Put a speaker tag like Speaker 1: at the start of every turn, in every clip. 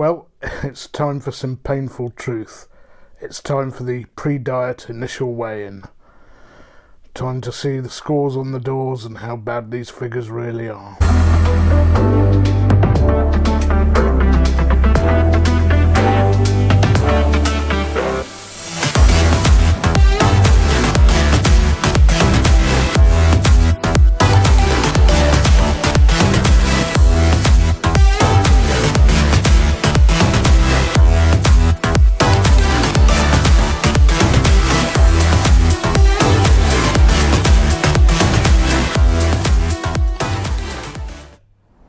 Speaker 1: Well, it's time for some painful truth. It's time for the pre-diet initial weigh-in. Time to see the scores on the doors and how bad these figures really are.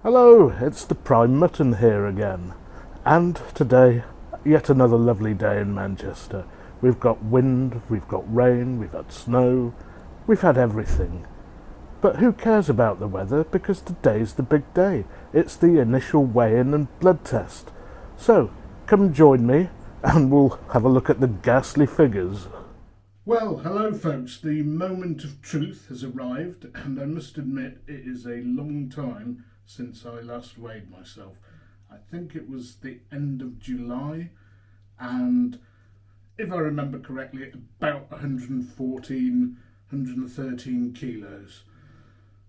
Speaker 1: Hello, it's the Prime Muttons here again, and today, yet another lovely day in Manchester. We've got wind, we've got rain, we've had snow, we've had everything. But who cares about the weather, because today's the big day. It's the initial weigh-in and blood test. So, come join me, and we'll have a look at the ghastly figures. Well, hello folks, the moment of truth has arrived, and I must admit it is a long time since I last weighed myself. I think it was the end of July, and if I remember correctly, about 113 kilos.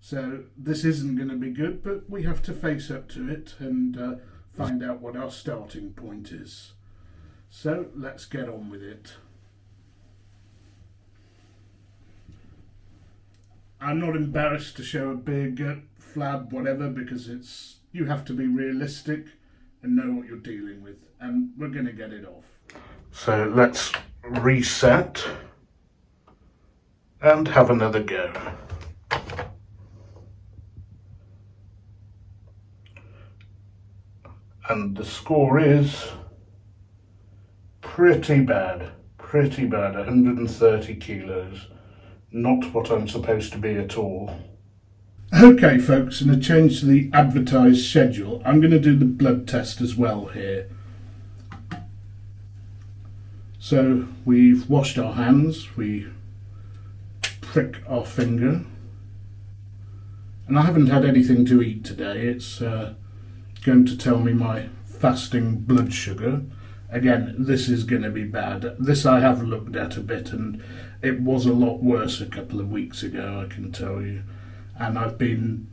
Speaker 1: So this isn't going to be good, but we have to face up to it and find out what our starting point is. So let's get on with it. I'm not embarrassed to show a big flab, whatever, because you have to be realistic and know what you're dealing with, and we're going to get it off. So let's reset and have another go. And the score is pretty bad, 130 kilos. Not what I'm supposed to be at all. Okay folks, in a change to the advertised schedule, I'm going to do the blood test as well here. So we've washed our hands, we prick our finger, and I haven't had anything to eat today. It's going to tell me my fasting blood sugar. Again, this is going to be bad. This I have looked at a bit, and it was a lot worse a couple of weeks ago, I can tell you. And I've been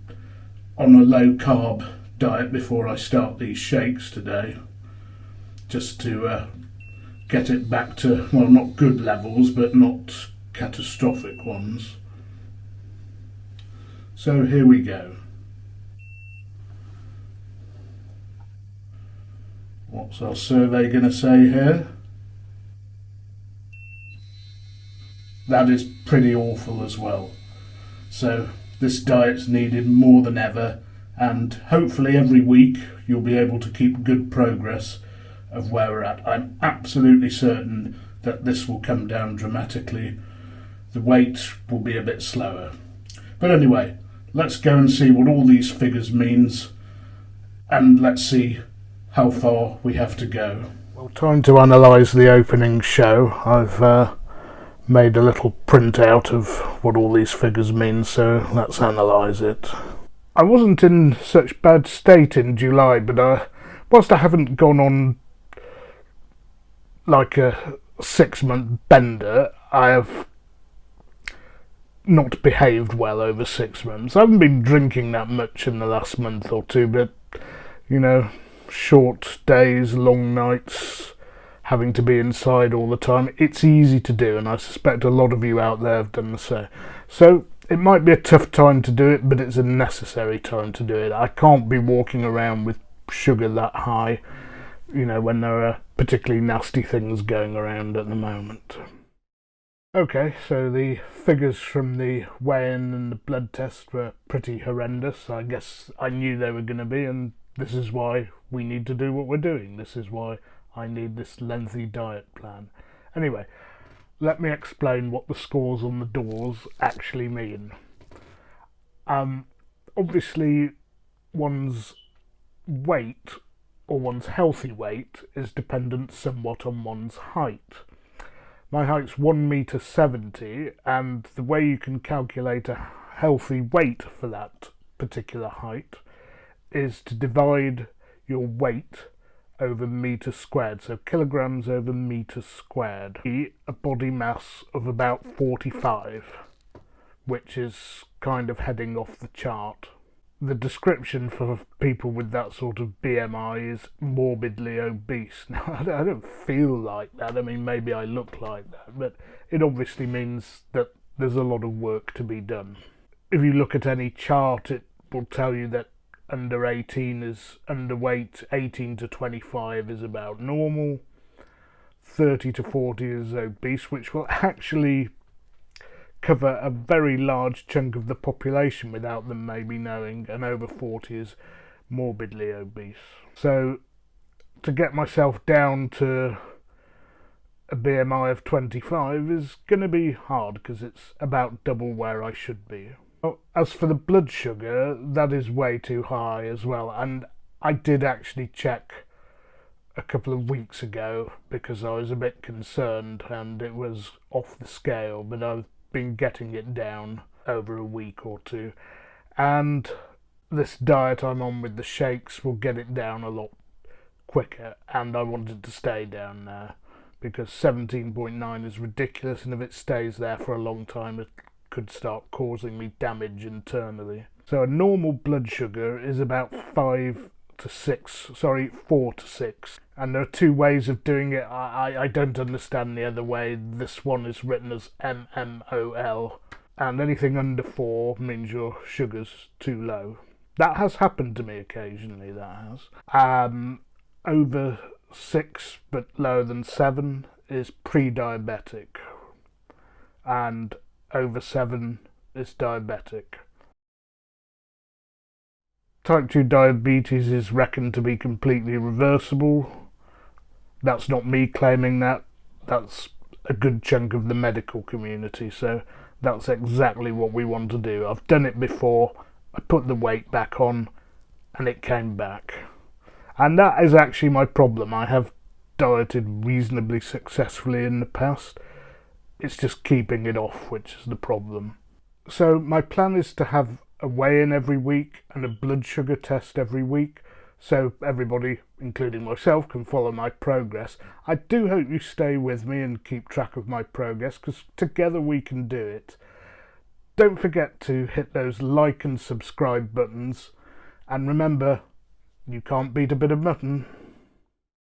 Speaker 1: on a low carb diet before I start these shakes today, just to get it back to, well, not good levels, but not catastrophic ones. So here we go. What's our survey going to say here? That is pretty awful as well. So this diet's needed more than ever, and hopefully every week you'll be able to keep good progress of where we're at. I'm absolutely certain that this will come down dramatically. The weight will be a bit slower. But anyway, let's go and see what all these figures means, and let's see how far we have to go. Well, time to analyse the opening show. I've made a little printout of what all these figures mean, so let's analyse it. I wasn't in such bad state in July, but whilst I haven't gone on like a 6-month bender, I have not behaved well over 6 months. I haven't been drinking that much in the last month or two, but you know, short days, long nights, having to be inside all the time, it's easy to do, and I suspect a lot of you out there have done the same. So it might be a tough time to do it, but it's a necessary time to do it. I can't be walking around with sugar that high, you know, when there are particularly nasty things going around at the moment. Okay, so the figures from the weigh-in and the blood test were pretty horrendous. I guess I knew they were going to be, and this is why we need to do what we're doing. This is why I need this lengthy diet plan. Anyway, let me explain what the scores on the doors actually mean. Obviously, one's weight, or one's healthy weight, is dependent somewhat on one's height. My height's 1.70 m, and the way you can calculate a healthy weight for that particular height is to divide your weight over metre squared, so kilograms over metre squared. A body mass of about 45, which is kind of heading off the chart. The description for people with that sort of BMI is morbidly obese. Now, I don't feel like that. I mean, maybe I look like that, but it obviously means that there's a lot of work to be done. If you look at any chart, it will tell you that under 18 is underweight, 18 to 25 is about normal, 30 to 40 is obese, which will actually cover a very large chunk of the population without them maybe knowing, and over 40 is morbidly obese. So to get myself down to a BMI of 25 is going to be hard, because it's about double where I should be. As for the blood sugar, that is way too high as well, and I did actually check a couple of weeks ago because I was a bit concerned and it was off the scale, but I've been getting it down over a week or two, and this diet I'm on with the shakes will get it down a lot quicker, and I wanted to stay down there because 17.9 is ridiculous, and if it stays there for a long time it could start causing me damage internally. So a normal blood sugar is about 4 to 6, and there are two ways of doing it. I don't understand the other way. This one is written as MMOL, and anything under 4 means your sugar's too low. That has happened to me occasionally, that has. Over 6 but lower than 7 is pre-diabetic, and over 7 is diabetic. Type 2 diabetes is reckoned to be completely reversible. That's not me claiming that. That's a good chunk of the medical community, so that's exactly what we want to do. I've done it before. I put the weight back on and it came back. And that is actually my problem. I have dieted reasonably successfully in the past. It's just keeping it off which is the problem. So my plan is to have a weigh-in every week and a blood sugar test every week, so everybody, including myself, can follow my progress. I do hope you stay with me and keep track of my progress, because together we can do it. Don't forget to hit those like and subscribe buttons, and remember, you can't beat a bit of mutton.